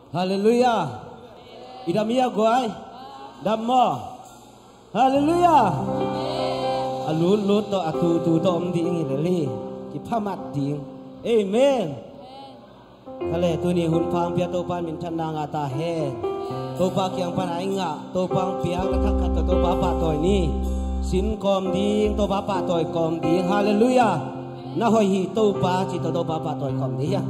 Hallelujah. Idamia guai. Dammo. Hallelujah. Alut to atu to ding le ki phamat ding. Amen. Hale tu ni hun phang pia to pan min thana nga ta he. To pa kyang pan ai nga to pang pia ka thak khat to pa pa toy ni. Sin kom ding to pa pa toy kom ding. Hallelujah. Na hoi hi to pa chi to pa pa toy kom ni ya.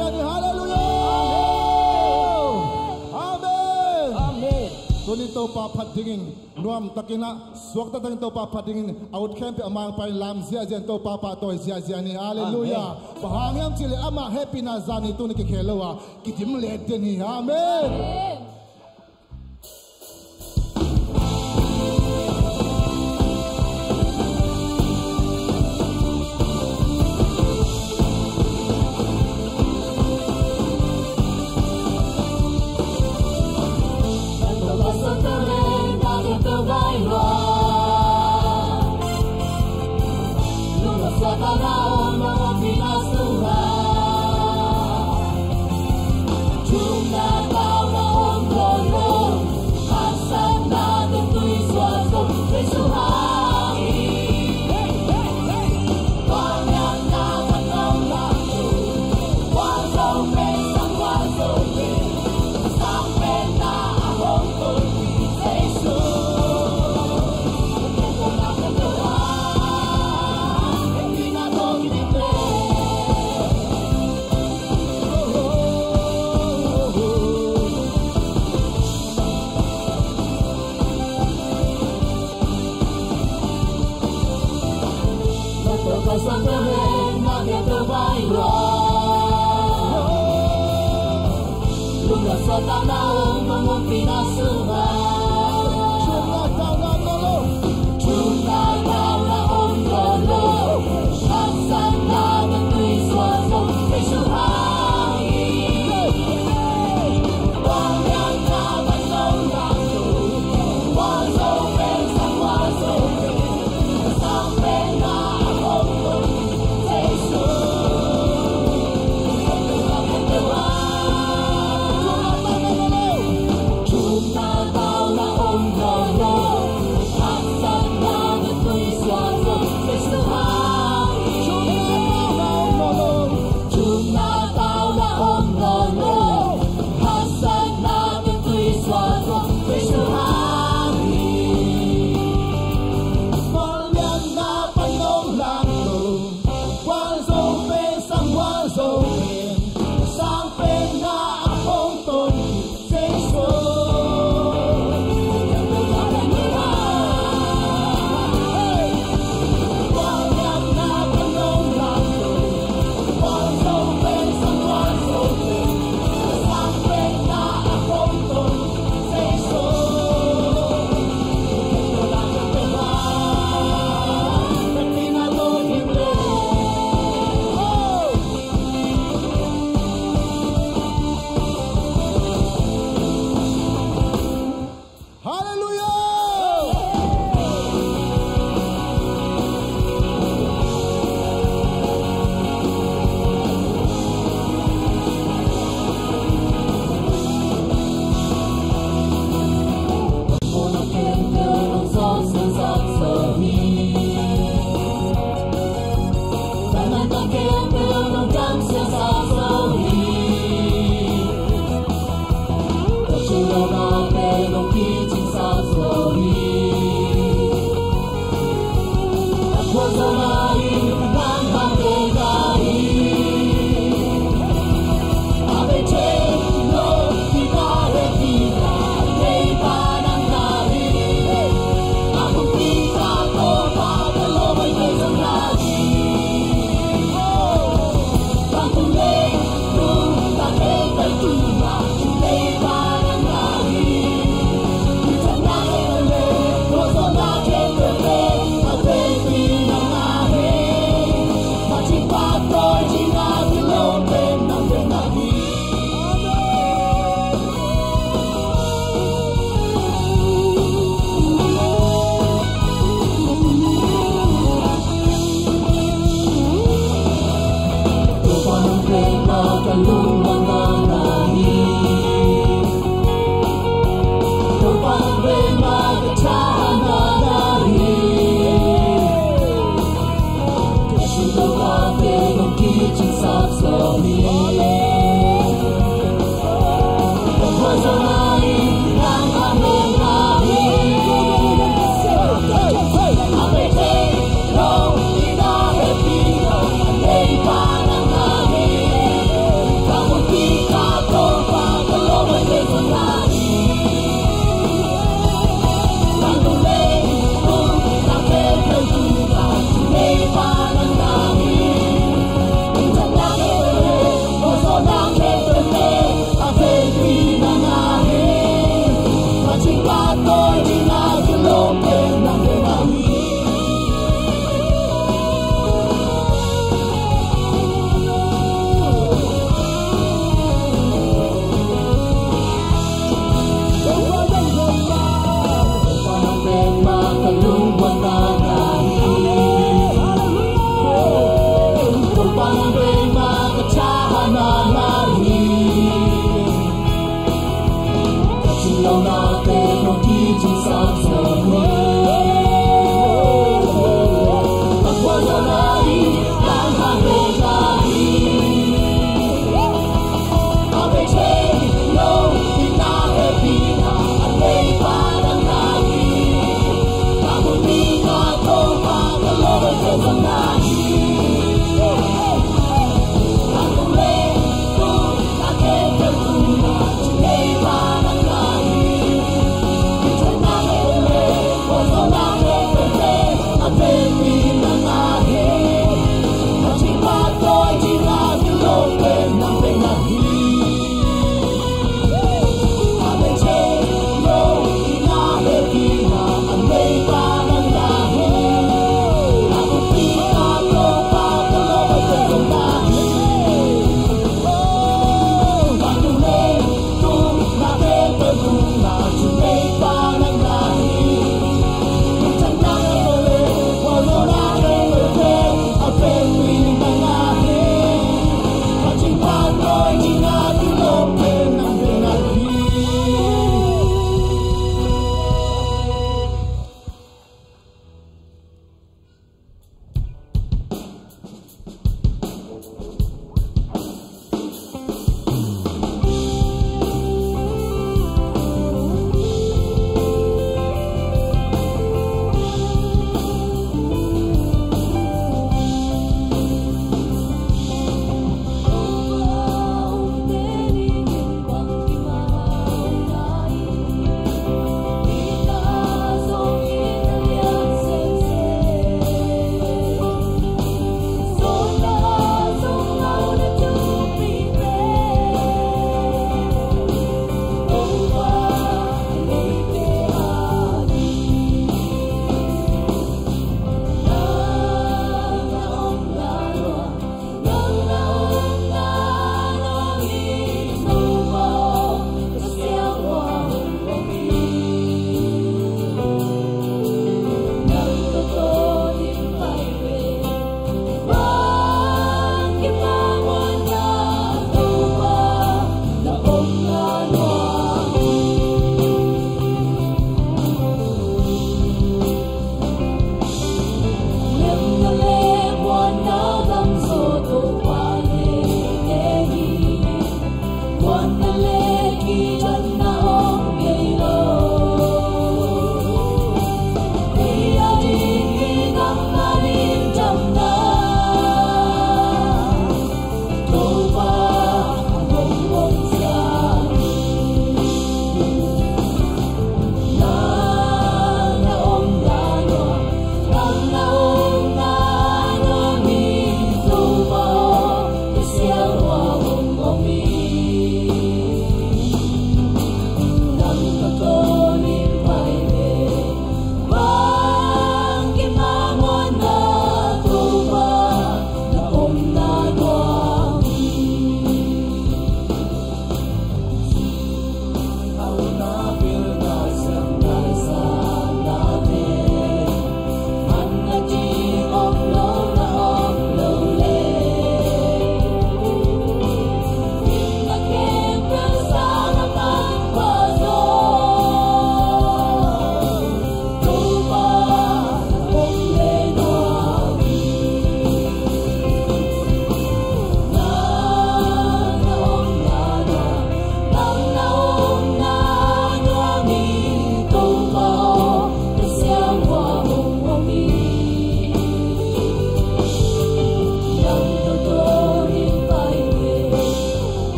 Ziani hallelujah amen Amen. Tuni to pa phatingin nuam takina suak ta tang to pa phatingin out camp amang pai lam zia zen to pa pa to zia ziani hallelujah bahangyam chile ama happy na zani tuni ke khelowa kitim le deni amen Chúng ta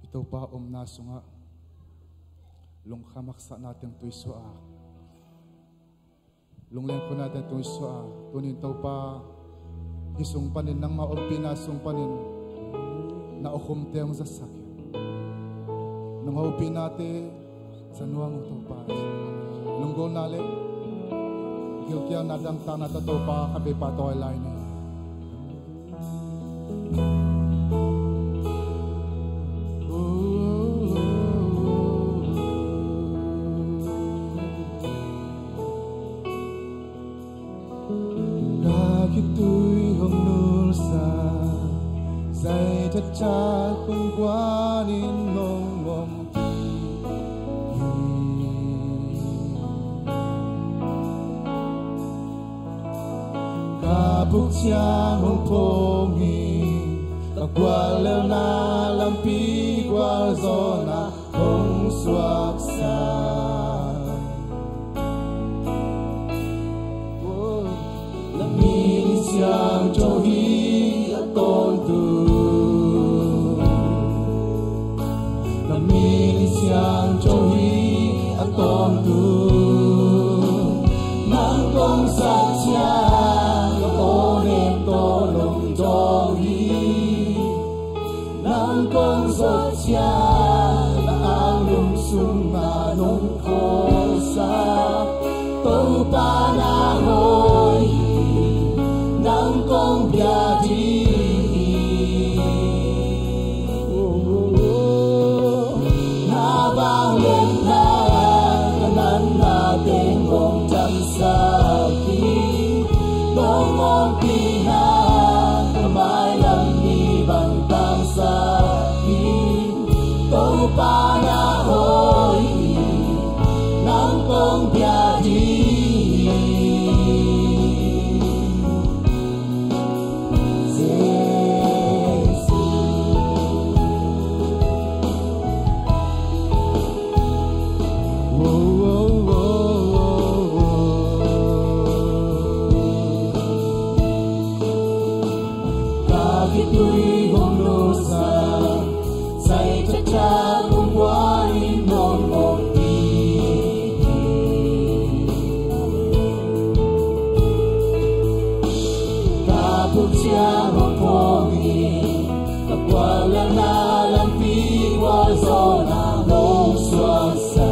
ito pa nasunga lung khamaksa natin tuiswa lung lengko natin tuiswa tunin ito pa isung panin nang maumpi na sung panin na ukum tiyang sasakit nung maumpi natin sa nuwang ito pa lunggo nalik gilkyaw nadang tanat ito pa kabi pa ito ay lain Kitu'y humnul sa Zay tatsa kung kwanin nong mong Kabuk siyang mong pongi Kagwalaw na lampi Gwal zona kong swaksan Yang johi aton tu Namin yang johi aton tu Nang kong satya Onem tolong johi Nang kong satya Ang lungsung manong kosa Tau panahon Nang kong biadi Nabang lentang Kanan natin kong jamsaki Nongong pinang Kamay lang ibang tangsaki Tau panahon Nang kong biadi Kitu'y humnul sa Say tatsa kung kwanin nong mong Kabuk siyang mong pongi Kagwala na lampi Gwal zona mong swasa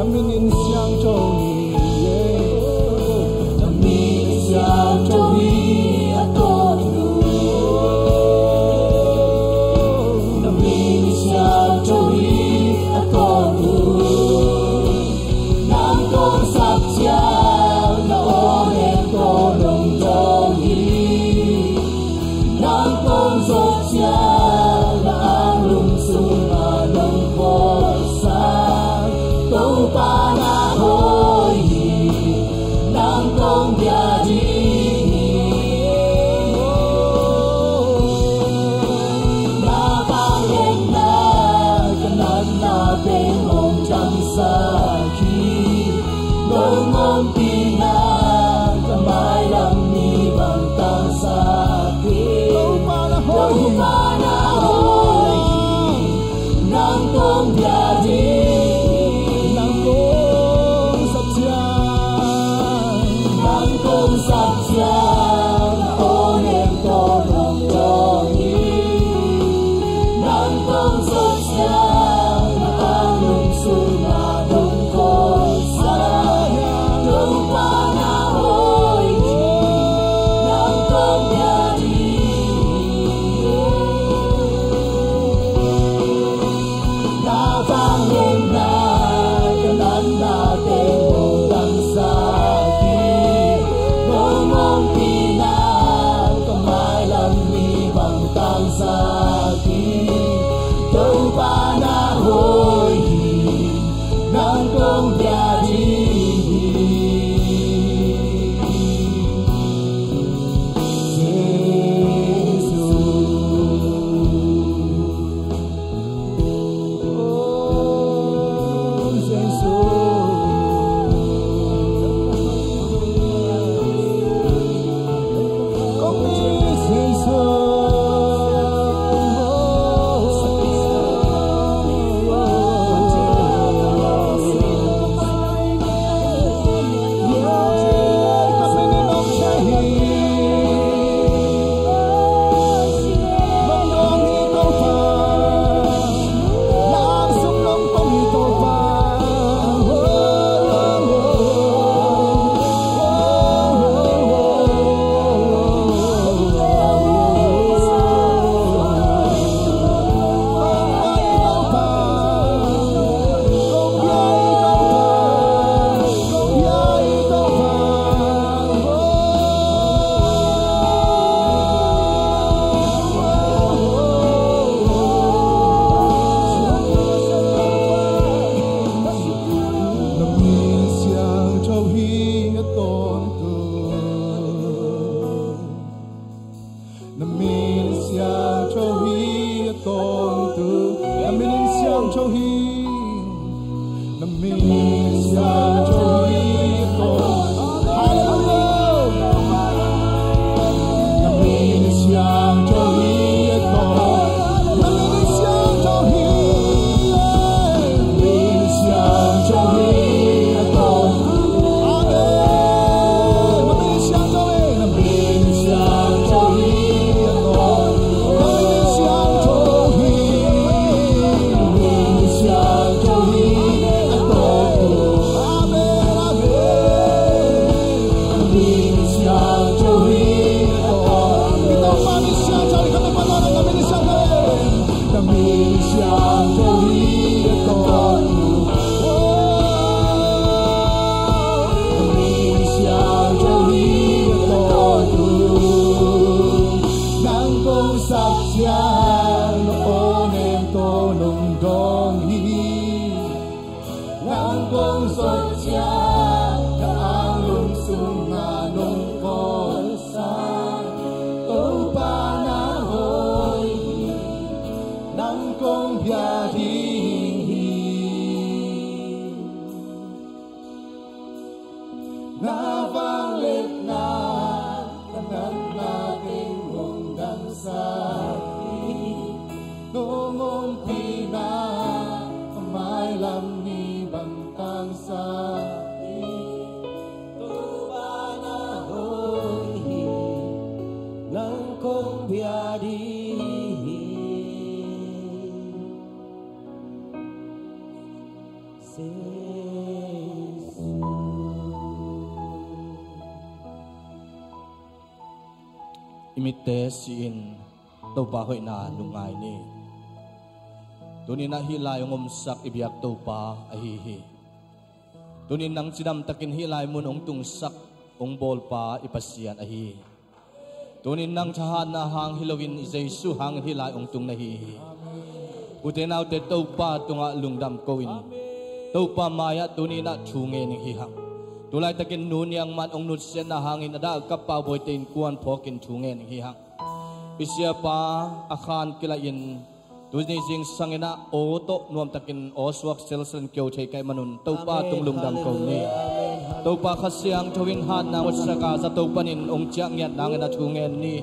Naminin siyang johi Naminin siyang johi aton Nang na vang lên na kanan nating hunggan sa noong umpina may lamni bantang sa tuwa na hoy ng kong biyadi imite siin to pa hoy na lungay ni tunin na hilay ngumsak ibiyak to pa ahihi tunin nang sinam takin hilay mun ong tungsak ong bol pa ipasian ahi tunin nang chahan na hang hilawin Jesu hang hilay ong tung nahihi utenaw te to pa tunga lungdam koin to pa maya tunin na chunge ning hihang tulay takin nun yang man ong nutsen na hangin ada kapaw boy tin kuan pokin chungen hihang isya pa akhan kilain tuni jing sangina oto nuam takin oswak selsen kyo thei kai manun topa tunglum dam ko ni topa khasyang thowin han na wasaka sa topanin ong chiang yat nang na chungen ni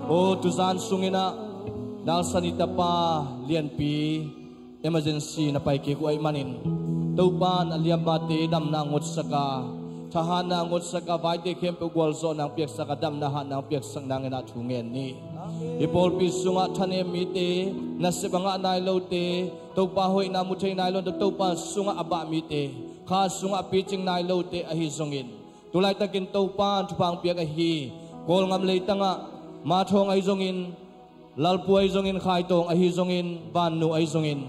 o tuzan sungina dal sanita pa lian pi emergency na pai ki ko ai manin topan aliam mati dam na ngot saka thahan na ngot saka vai te kem pe gwal zo nang piak saka dam na han nang piak sang nang na thungen ni ipol pi sunga thane mi te na se banga nai lo te topa hoi na mu thei nai lo topa sunga aba mi te kha sunga pi ching nai lo te a hi zongin tulai takin topa thupang piak a hi kol ngam le tanga ma thong ai zongin lalpu ai zongin khai tong a hi zongin ban nu ai zongin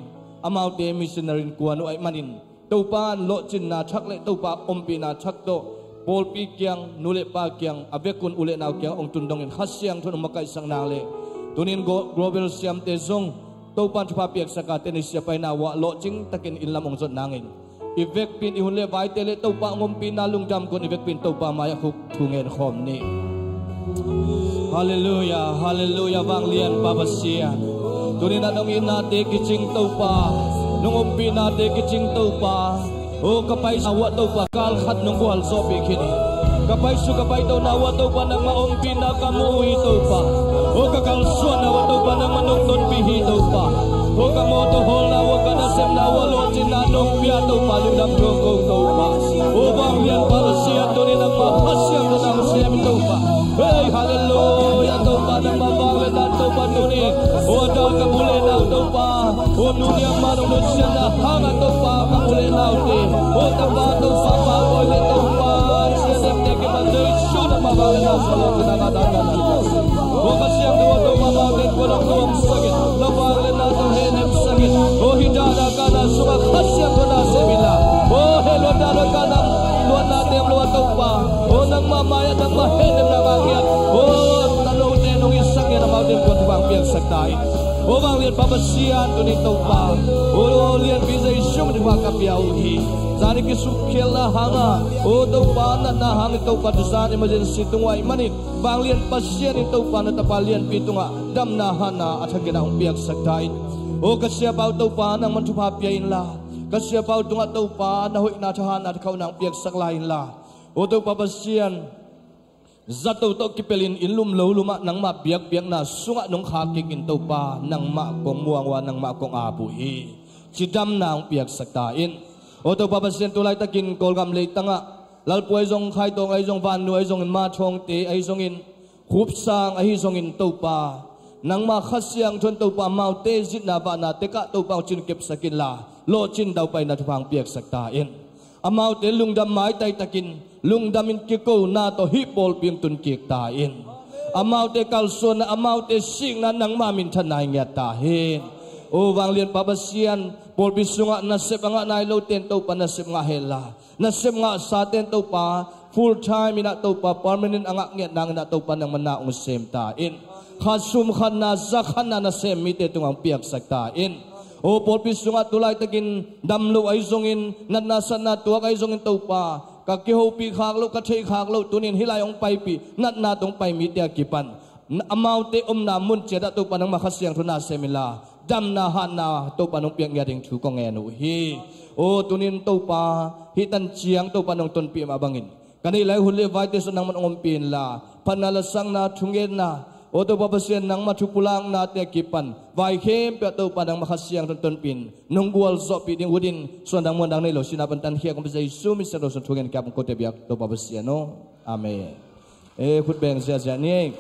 amau te missionary kuanu ai manin topan lo chin na thak le topa ompi na thak to pol pi kyang nule pa kyang avekun ule naw kyang ong tundong in khasyang thun makai sang na le tunin global siam te zong topan thpa piak saka tenisya pai na wa lo ching takin inlam ong zot nangin ivek pin ihun le vai te le topa ngompi na lungdam kon ivek pin topa maya khuk thungen khom ni hallelujah hallelujah wang lian pabasia tunin anong inate kiching topa nung pinate kiching topa o kapay awa topa kal khat nung wal so bikini kapay su kapay to na awa topa nang maong pinakamuhi topa o kakal suan awa topa nang manong don bihi topa o kamoto hol na awa kanasem na walo tinanong pia topa lundam jongkong topa o bang lian pabasia tunin ang mahasya tunang siyam topa hey hallelujah topa nang mabanglet at topa tunin o adal kabule na topa o nunyang manong nutsin na hangat topa kabule na uti o topa topa pagoy na topa siyasem teke mandoy siya na mabanglet na salong kinakatagan o kasyang doon topa mabanglet ko ng tuwang sakit nabanglet na itong henem sakit o hidada ka na sumakasyang ko na semila o helo dalo ka na luwan natin ang luwan topa o nang mamaya nang mahenem na mangyat o tanong tenong isang yan na mabanglet ko tupang piyagsatain o bang lian babasian to nito pa o lian bizay siyong di makapiyawi zari kisukil na hanga o to pa na hang ito pa dusan emergency tungway manit bang lian pasyan ito pa na tapalian pitunga dam na hana at hagina ang piyak sagdain o kasya pa ito pa nang mantupapiyain la kasya pa ito nga ito pa na huy na tahan at ikaw na ang piyak saglain la o to babasian zato to kipelin inlum lo luma nang ma biak na sunga nung khakik into pa nang ma kong muangwa nang ma kong abuhi sidam nang piak saktain o to papasen tulay takin kolgam le tanga lalpuay zong khai tong ay zong van nu ay zong ma chong te ay zong in khupsang ay zong in to pa nang ma khasyang thon to pa mau te zit na ba na te ka to pa chin kep sakin la lo chin daw pai na thupang piak saktain amau te lungdam mai tai takin lungdamin kiko na to hipol pim tun kik tain amau te kalson amau te sing na nang mamin thanai nya tahin o wang lian babasian pol bisunga nasep nga nai lo ten to pa nasep nga hela nasep nga sa ten to pa full time ina to pa permanent anga nget nang na to pa nang manaong sem tain khasum khan na zakhan na nasem mi te tungang piak saktain o pol bisunga tulay takin damlo ay zongin natnasan na tuwak ay zongin to pa kakiho pi khaklo kathei khaklo tunin hilayong paipi nat na tong pai mi tia kipan amaute na mun cheda to panang makhasyang thuna semila dam na han na to panong piang yading thu ko ngenu hi o tunin to pa hitan chiang to panong ton pi mabangin kanilai huli vai te sonang man ngompin la panalasang na thungen na oto papasian nang matupulang na te kipan vai khem pe to padang makasiang ton pin nunggual zo pi ding hudin sondang mondang nei lo sinapan tan hia kom jai su mi sa do so thungen kap ko te biak to papasian no amen khut beng sia sia ni